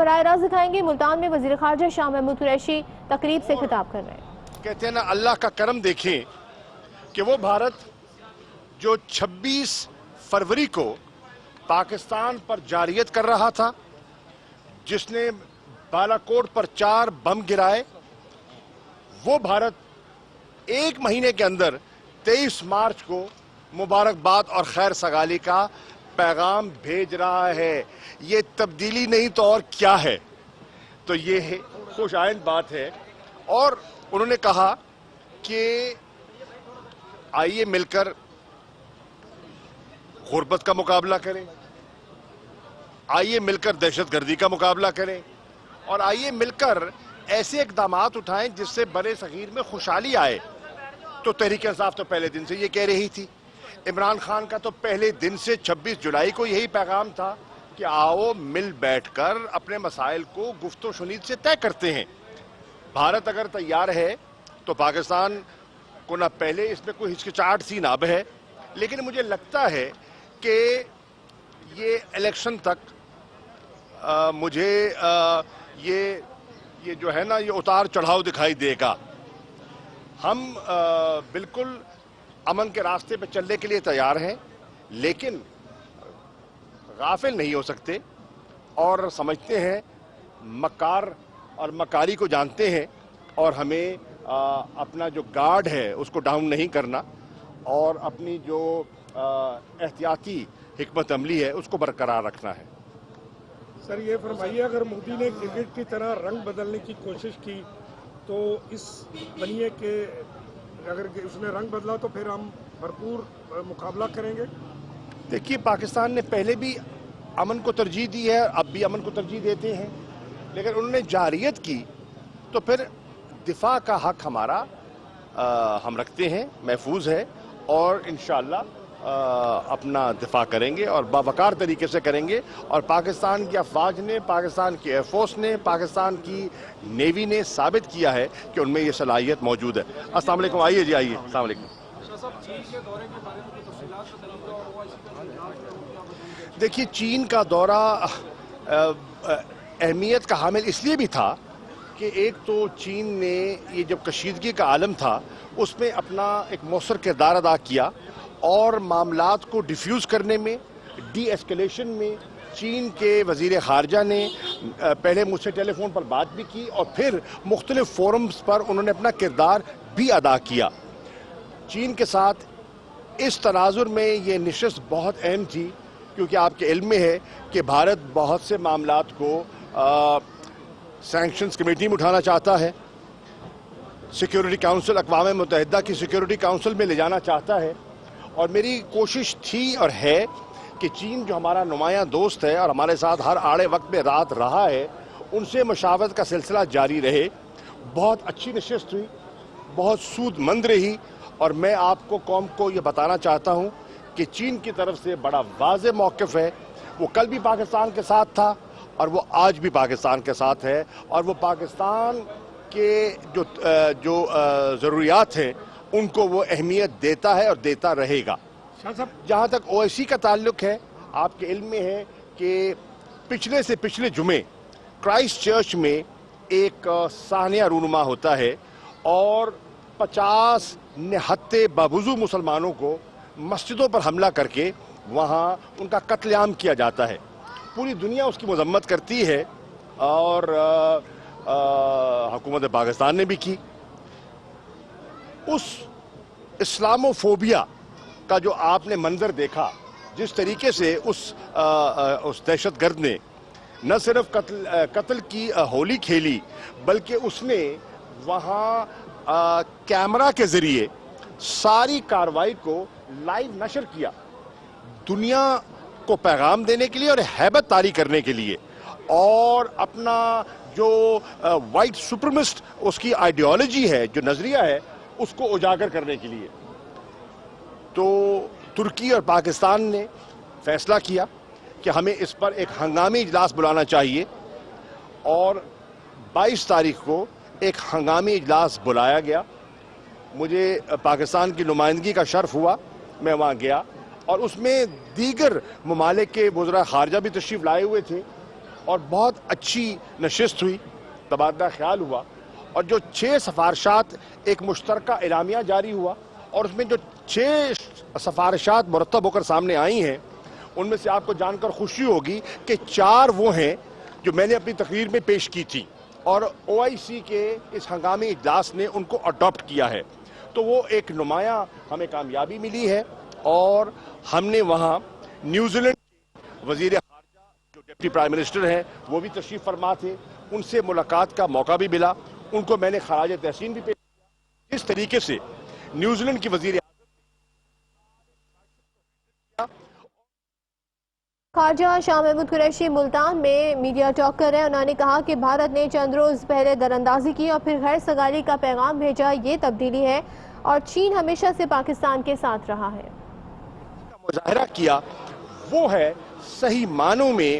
براہ راست دکھائیں گے۔ ملتان میں وزیر خارجہ شاہ محمود قریشی تقریب سے خطاب کر رہے ہیں۔ کہتے ہیں نا اللہ کا کرم دیکھیں کہ وہ بھارت جو 26 فروری کو پاکستان پر جارحیت کر رہا تھا، جس نے بالاکوٹ پر 4 بم گرائے، وہ بھارت ایک مہینے کے اندر 23 مارچ کو مبارکباد اور خیر سگالی کا پیغام بھیج رہا ہے۔ یہ تبدیلی نہیں تو اور کیا ہے؟ تو یہ خوش آئند بات ہے۔ اور انہوں نے کہا کہ آئیے مل کر غربت کا مقابلہ کریں، آئیے مل کر دہشت گردی کا مقابلہ کریں، اور آئیے مل کر ایسے اقدامات اٹھائیں جس سے برے صغیر میں خوشحالی آئے۔ تو تحریک انصاف تو پہلے دن سے یہ کہہ رہی تھی، عمران خان کا تو پہلے دن سے 26 جولائی کو یہی پیغام تھا کہ آؤ مل بیٹھ کر اپنے مسائل کو گفت و شنید سے طے کرتے ہیں۔ بھارت اگر تیار ہے تو پاکستان کو نہ پہلے اس میں کوئی ہچکچاہٹ سی نہ ہے، لیکن مجھے لگتا ہے کہ یہ الیکشن تک مجھے یہ جو ہے نا یہ اتار چڑھاؤ دکھائی دے گا۔ ہم بالکل امن کے راستے پہ چلنے کے لیے تیار ہیں، لیکن غافل نہیں ہو سکتے اور سمجھتے ہیں، مکار اور مکاری کو جانتے ہیں، اور ہمیں اپنا جو گارڈ ہے اس کو ڈاؤن نہیں کرنا اور اپنی جو احتیاطی حکمت عملی ہے اس کو برقرار رکھنا ہے۔ سر یہ فرمائیے، اگر مودی نے کرکٹ کی طرح رنگ بدلنے کی کوشش کی تو اس بنیے کہ اگر اس نے رنگ بدلا تو پھر ہم بھرپور مقابلہ کریں گے؟ دیکھیے، پاکستان نے پہلے بھی امن کو ترجیح دی ہے، اب بھی امن کو ترجیح دیتے ہیں، لیکن انہوں نے جارحیت کی تو پھر دفاع کا حق ہمارا ہم رکھتے ہیں، محفوظ ہے، اور انشاءاللہ اپنا دفاع کریں گے اور باوقار طریقے سے کریں گے۔ اور پاکستان کی افواج نے، پاکستان کی ایئر فورس نے، پاکستان کی نیوی نے ثابت کیا ہے کہ ان میں یہ صلاحیت موجود ہے۔ السلام علیکم، آئیے جی، آئیے، السلام علیکم۔ دیکھیے، چین کا دورہ اہمیت کا حامل اس لیے بھی تھا کہ ایک تو چین نے یہ جب کشیدگی کا عالم تھا اس میں اپنا ایک مؤثر کردار ادا کیا، اور معاملات کو ڈیفیوز کرنے میں، ڈی ایسکیلیشن میں چین کے وزیر خارجہ نے پہلے مجھ سے ٹیلی فون پر بات بھی کی اور پھر مختلف فورمز پر انہوں نے اپنا کردار بھی ادا کیا۔ چین کے ساتھ اس تناظر میں یہ نشست بہت اہم تھی، کیونکہ آپ کے علم میں ہے کہ بھارت بہت سے معاملات کو سینکشنز کمیٹی میں اٹھانا چاہتا ہے، سیکیورٹی کاؤنسل، اقوام متحدہ کی سیکیورٹی کاؤنسل میں لے جانا چاہتا ہے، اور میری کوشش تھی اور ہے کہ چین جو ہمارا نمایاں دوست ہے اور ہمارے ساتھ ہر آڑے وقت میں رات رہا ہے، ان سے مشاورت کا سلسلہ جاری رہے۔ بہت اچھی نشست ہوئی، بہت سود مند رہی، اور میں آپ کو قوم کو یہ بتانا چاہتا ہوں کہ چین کی طرف سے بڑا واضح موقف ہے۔ وہ کل بھی پاکستان کے ساتھ تھا اور وہ آج بھی پاکستان کے ساتھ ہے، اور وہ پاکستان کے جو ضروریات ہیں ان کو وہ اہمیت دیتا ہے اور دیتا رہے گا۔ جہاں تک OIC کا تعلق ہے، آپ کے علم میں ہے کہ پچھلے سے پچھلے جمعے کرائسٹ چرچ میں ایک سانحہ رونما ہوتا ہے اور 50 نہتے باوضو مسلمانوں کو مسجدوں پر حملہ کر کے وہاں ان کا قتل عام کیا جاتا ہے۔ پوری دنیا اس کی مذمت کرتی ہے اور حکومت پاکستان نے بھی کی۔ اس اسلاموفوبیا کا جو آپ نے منظر دیکھا، جس طریقے سے اس دہشت گرد نے نہ صرف قتل کی ہولی کھیلی، بلکہ اس نے وہاں کیمرہ کے ذریعے ساری کارروائی کو لائیو نشر کیا، دنیا کو پیغام دینے کے لیے اور ہیبت طاری کرنے کے لیے، اور اپنا جو وائٹ سپرمسٹ اس کی آئیڈیالوجی ہے، جو نظریہ ہے، اس کو اجاگر کرنے کے لیے۔ تو ترکی اور پاکستان نے فیصلہ کیا کہ ہمیں اس پر ایک ہنگامی اجلاس بلانا چاہیے، اور 22 تاریخ کو ایک ہنگامی اجلاس بلایا گیا۔ مجھے پاکستان کی نمائندگی کا شرف ہوا، میں وہاں گیا، اور اس میں دیگر ممالک کے وزراء خارجہ بھی تشریف لائے ہوئے تھے، اور بہت اچھی نشست ہوئی, تبادلہ خیال ہوا, اور جو 6 سفارشات ایک مشترکہ اعلامیہ جاری ہوا, اور اس میں جو 6 سفارشات مرتب ہو کر سامنے آئی ہیں ان میں سے آپ کو جان کر خوشی ہوگی کہ 4 وہ ہیں جو میں نے اپنی تقریر میں پیش کی تھی, اور OIC کے اس ہنگامی اجلاس نے ان کو اڈاپٹ کیا ہے. تو وہ ایک نمایاں ہمیں کامیابی ملی ہے, اور ہم نے وہاں نیوزی لینڈ کے وزیر خارجہ جو ڈپٹی پرائم منسٹر ہیں وہ بھی تشریف فرما تھے, ان سے ملاقات کا موقع بھی ملا, ان کو میں نے خراج تحسین بھی پیش کیا. اس طریقے سے نیوزی لینڈ کی وزیر خارجہ شاہ محمود قریشی ملتان میں میڈیا ٹاک کر رہے ہیں. انہوں نے کہا کہ بھارت نے چند روز پہلے دراندازی کی اور پھر غیر سگالی کا پیغام بھیجا, یہ تبدیلی ہے, اور چین ہمیشہ سے پاکستان کے ساتھ رہا ہے. مظاہرہ کیا وہ ہے صحیح معنوں میں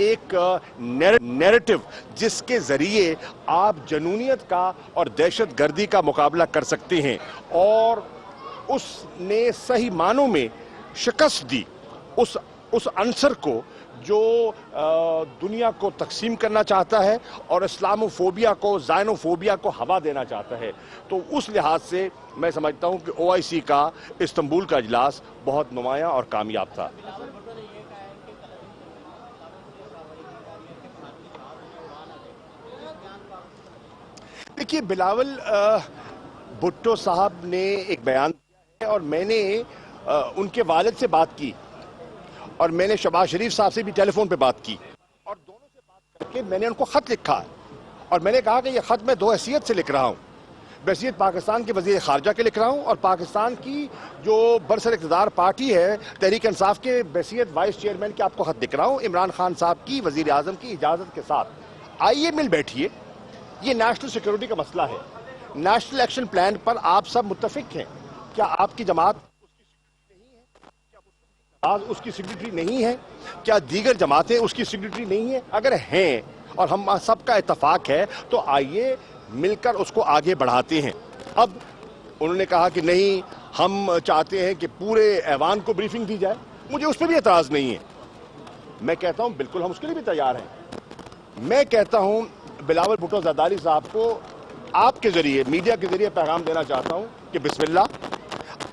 ایک نیریٹو جس کے ذریعے آپ جنونیت کا اور دہشت گردی کا مقابلہ کر سکتے ہیں, اور اس نے صحیح معنوں میں شکست دی اس عنصر کو جو دنیا کو تقسیم کرنا چاہتا ہے اور اسلاموفوبیا کو, زائنوفوبیا کو ہوا دینا چاہتا ہے. تو اس لحاظ سے میں سمجھتا ہوں کہ OIC کا استنبول کا اجلاس بہت نمایاں اور کامیاب تھا. دیکھیے, بلاول بھٹو صاحب نے ایک بیان دیا ہے, اور میں نے ان کے والد سے بات کی, اور میں نے شہباز شریف صاحب سے بھی ٹیلی فون پہ بات کی, اور دونوں سے بات کر کے میں نے ان کو خط لکھا ہے, اور میں نے کہا کہ یہ خط میں 2 حیثیت سے لکھ رہا ہوں. بحیثیت پاکستان کے وزیر خارجہ کے لکھ رہا ہوں, اور پاکستان کی جو برسر اقتدار پارٹی ہے تحریک انصاف کے بحیثیت وائس چیئرمین کے آپ کو خط لکھ رہا ہوں. عمران خان صاحب کی, وزیر اعظم کی اجازت کے ساتھ آئیے مل بیٹھیے. یہ نیشنل سیکیورٹی کا مسئلہ ہے. نیشنل ایکشن پلان پر آپ سب متفق ہیں. کیا آپ کی جماعت اس کی سیکریٹری نہیں ہے؟ کیا دیگر جماعتیں اس کی سیکریٹری نہیں ہیں؟ اگر ہیں اور ہم سب کا اتفاق ہے تو آئیے مل کر اس کو آگے بڑھاتے ہیں. اب انہوں نے کہا کہ نہیں, ہم چاہتے ہیں کہ پورے ایوان کو بریفنگ دی جائے. مجھے اس پہ بھی اعتراض نہیں ہے. میں کہتا ہوں بالکل ہم اس کے لیے بھی تیار ہیں. میں کہتا ہوں بلاول بھٹو زرداری صاحب کو آپ کے ذریعے, میڈیا کے ذریعے پیغام دینا چاہتا ہوں کہ بسم اللہ,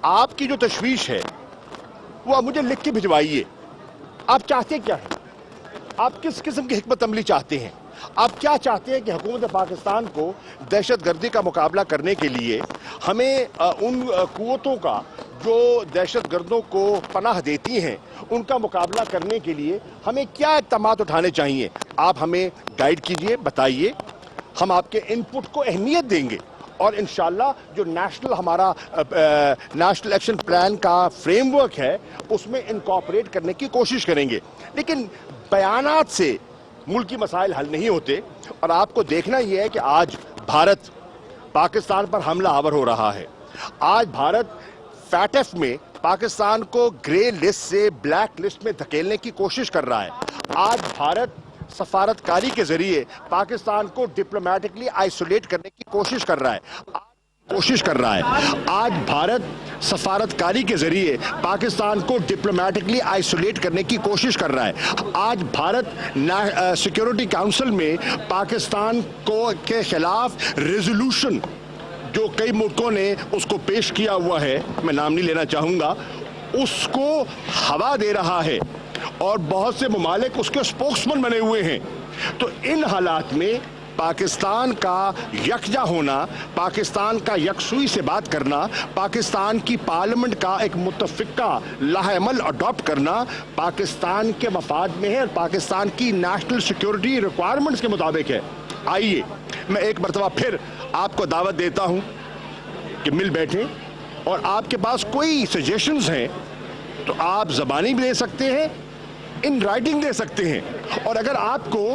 آپ کی جو تشویش ہے وہ آپ مجھے لکھ کے بھجوائیے. آپ چاہتے کیا ہیں؟ آپ کس قسم کی حکمت عملی چاہتے ہیں؟ آپ کیا چاہتے ہیں کہ حکومت پاکستان کو دہشت گردی کا مقابلہ کرنے کے لیے ہمیں ان قوتوں کا جو دہشت گردوں کو پناہ دیتی ہیں ان کا مقابلہ کرنے کے لیے ہمیں کیا اقدامات اٹھانے چاہیے؟ آپ ہمیں گائیڈ کیجئے, بتائیے. ہم آپ کے انپٹ کو اہمیت دیں گے, اور انشاءاللہ جو ہمارا نیشنل ایکشن پلان کا فریم ورک ہے اس میں انکارپوریٹ کرنے کی کوشش کریں گے. لیکن بیانات سے ملکی مسائل حل نہیں ہوتے, اور آپ کو دیکھنا یہ ہے کہ آج بھارت پاکستان پر حملہ آور ہو رہا ہے. آج بھارت فیٹف میں پاکستان کو گرے لسٹ سے بلیک لسٹ میں دھکیلنے کی کوشش کر رہا ہے. آج بھارت سفارتکاری کے ذریعے پاکستان کو ڈپلومیٹکلی آئسولیٹ کرنے کی کوشش کر رہا ہے. آج بھارت سفارتکاری کے ذریعے پاکستان کو ڈپلومیٹکلی آئسولیٹ کرنے کی کوشش کر رہا ہے. آج بھارت سیکیورٹی کاؤنسل میں پاکستان کے خلاف ریزولوشن جو کئی ملکوں نے اس کو پیش کیا ہوا ہے, میں نام نہیں لینا چاہوں گا, اس کو ہوا دے رہا ہے, اور بہت سے ممالک اس کے سپوکسمن بنے ہوئے ہیں. تو ان حالات میں پاکستان کا یکجا ہونا, پاکستان کا یکسوئی سے بات کرنا, پاکستان کی پارلیمنٹ کا ایک متفقہ لاہ عمل اڈاپٹ کرنا پاکستان کے مفاد میں ہے, اور پاکستان کی نیشنل سیکیورٹی ریکوائرمنٹس کے مطابق ہے. آئیے میں ایک مرتبہ پھر آپ کو دعوت دیتا ہوں کہ مل بیٹھیں, اور آپ کے پاس کوئی سجیشنز ہیں تو آپ زبانی بھی دے سکتے ہیں, ان رائٹنگ دے سکتے ہیں. اور اگر آپ کو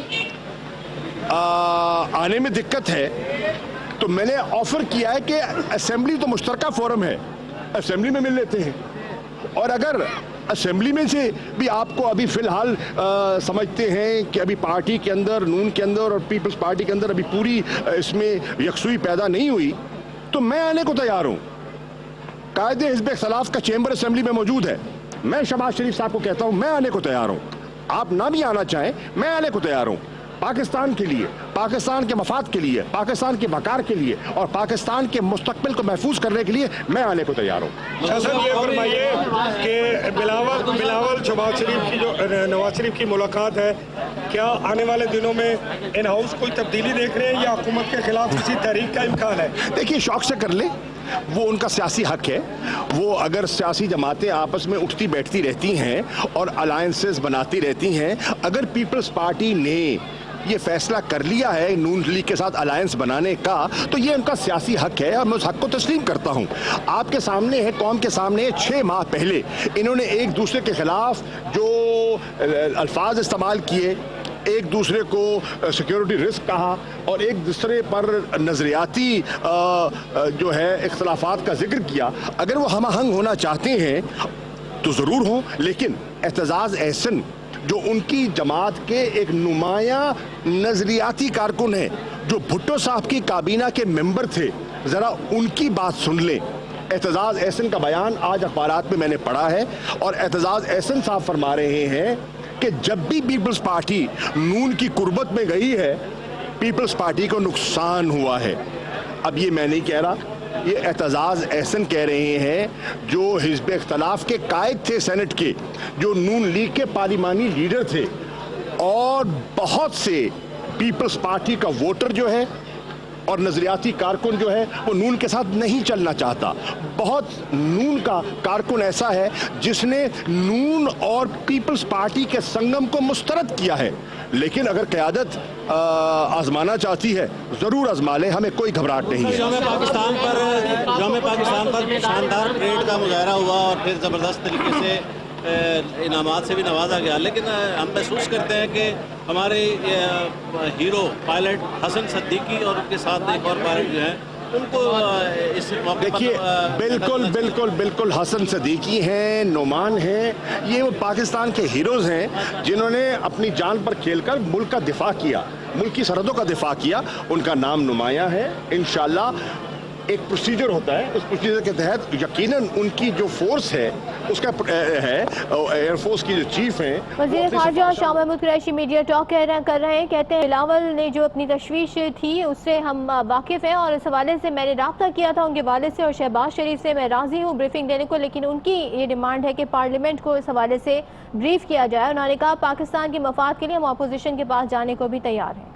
آنے میں دقت ہے تو میں نے آفر کیا ہے کہ اسمبلی تو مشترکہ فورم ہے, اسمبلی میں مل لیتے ہیں. اور اگر اسمبلی میں سے بھی آپ کو ابھی فی الحال سمجھتے ہیں کہ ابھی پارٹی کے اندر, نون کے اندر اور پیپلز پارٹی کے اندر ابھی پوری اس میں یکسوئی پیدا نہیں ہوئی, تو میں آنے کو تیار ہوں. قائد حزب اختلاف کا چیمبر اسمبلی میں موجود ہے. میں شہباز شریف صاحب کو کہتا ہوں میں آنے کو تیار ہوں. آپ نہ بھی آنا چاہیں میں آنے کو تیار ہوں، پاکستان کے لیے، پاکستان کے مفاد کے لیے، پاکستان کے وقار کے لیے اور پاکستان کے مستقبل کو محفوظ کرنے کے لیے میں آنے کو تیار ہوں۔ شاہ صاحب یہ فرمائیے کہ بلاول نواز شریف کی ملاقات ہے، کیا آنے والے دنوں میں ان ہاؤس کوئی تبدیلی دیکھ رہے ہیں یا حکومت کے خلاف کسی تحریک کا امکان ہے؟ دیکھیے شوق سے کر لیں، وہ ان کا سیاسی حق ہے، وہ اگر سیاسی جماعتیں آپس میں اٹھتی بیٹھتی رہتی ہیں اور الائنسز بناتی رہتی ہیں، اگر پیپلز پارٹی نے یہ فیصلہ کر لیا ہے نون لیگ کے ساتھ الائنس بنانے کا تو یہ ان کا سیاسی حق ہے اور میں اس حق کو تسلیم کرتا ہوں۔ آپ کے سامنے ہے، قوم کے سامنے ہے، 6 ماہ پہلے انہوں نے ایک دوسرے کے خلاف جو الفاظ استعمال کیے، ایک دوسرے کو سیکیورٹی رسک کہا اور ایک دوسرے پر نظریاتی جو ہے اختلافات کا ذکر کیا، اگر وہ ہم آہنگ ہونا چاہتے ہیں تو ضرور ہوں، لیکن اعتزاز احسن جو ان کی جماعت کے ایک نمایاں نظریاتی کارکن ہیں، جو بھٹو صاحب کی کابینہ کے ممبر تھے، ذرا ان کی بات سن لیں۔ اعتزاز احسن کا بیان آج اخبارات میں نے پڑھا ہے اور اعتزاز احسن صاحب فرما رہے ہیں کہ جب بھی پیپلز پارٹی نون کی قربت میں گئی ہے، پیپلز پارٹی کو نقصان ہوا ہے۔ اب یہ میں نہیں کہہ رہا، یہ اعتزاز احسن کہہ رہے ہیں جو حزب اختلاف کے قائد تھے سینٹ کے، جو نون لیگ کے پارلیمانی لیڈر تھے اور بہت سے پیپلز پارٹی کا ووٹر جو ہے اور نظریاتی کارکن جو ہے وہ نون کے ساتھ نہیں چلنا چاہتا۔ بہت نون کا کارکن ایسا ہے جس نے نون اور پیپلز پارٹی کے سنگم کو مسترد کیا ہے، لیکن اگر قیادت آزمانا چاہتی ہے ضرور آزما لے، ہمیں کوئی گھبراہٹ نہیں ہے۔ یوم پاکستان پر شاندار پریڈ کا مظاہرہ ہوا اور پھر زبردست طریقے سے انعامات سے بھی نوازا گیا، لیکن ہم محسوس کرتے ہیں کہ ہمارے ہیرو پائلٹ حسن صدیقی اور ان کے ساتھ ایک اور پائلٹ جو ہیں ان کو اس موقع پر دیکھیے بالکل حسن صدیقی ہیں، نعمان ہیں، یہ وہ پاکستان کے ہیروز ہیں جنہوں نے اپنی جان پر کھیل کر ملک کا دفاع کیا، ملک کی سرحدوں کا دفاع کیا، ان کا نام نمایاں ہے۔ انشاءاللہ ایک پروسیجر ہوتا ہے، اس پروسیجر کے تحت یقیناً ان کی جو فورس ہے اس کا ہے ایئر فورس کی جو چیف ہیں۔ وزیر خارجہ شاہ محمود قریشی میڈیا ٹاک کر رہے ہیں، کہتے ہیں بلاول نے جو اپنی تشویش تھی اس سے ہم واقف ہیں اور اس حوالے سے میں نے رابطہ کیا تھا ان کے والد سے اور شہباز شریف سے، میں راضی ہوں بریفنگ دینے کو، لیکن ان کی یہ ڈیمانڈ ہے کہ پارلیمنٹ کو اس حوالے سے بریف کیا جائے۔ انہوں نے کہا پاکستان کے مفاد کے لیے ہم اپوزیشن کے پاس جانے کو بھی تیار ہیں۔